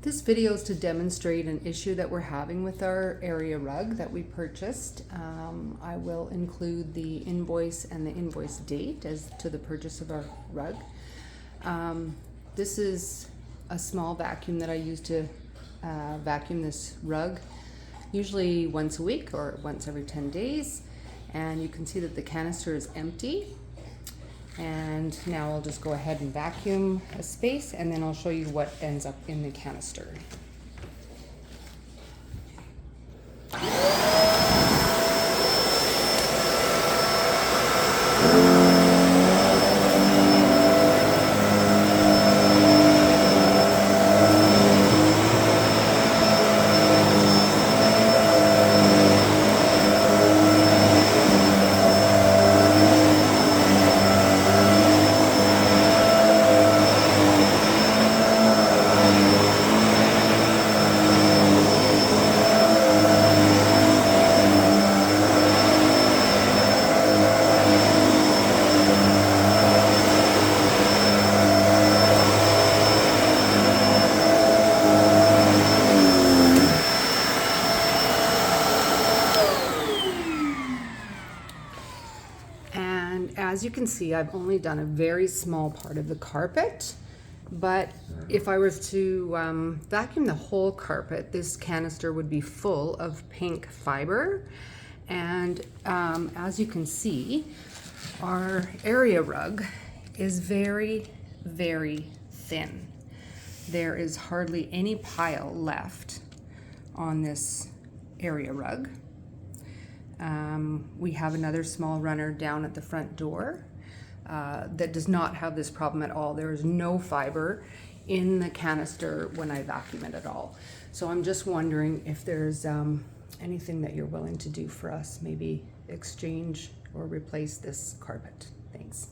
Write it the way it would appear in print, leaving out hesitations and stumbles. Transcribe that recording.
This video is to demonstrate an issue that we're having with our area rug that we purchased. I will include the invoice and the invoice date as to the purchase of our rug. This is a small vacuum that I use to vacuum this rug, usually once a week or once every 10 days. And you can see that the canister is empty. And now I'll just go ahead and vacuum a space, and then I'll show you what ends up in the canister. As you can see, I've only done a very small part of the carpet, but if I was to vacuum the whole carpet, this canister would be full of pink fiber. And as you can see, our area rug is very, very thin. There is hardly any pile left on this area rug. We have another small runner down at the front door that does not have this problem at all. There is no fiber in the canister when I vacuum it at all. So I'm just wondering if there's anything that you're willing to do for us, maybe exchange or replace this carpet. Thanks.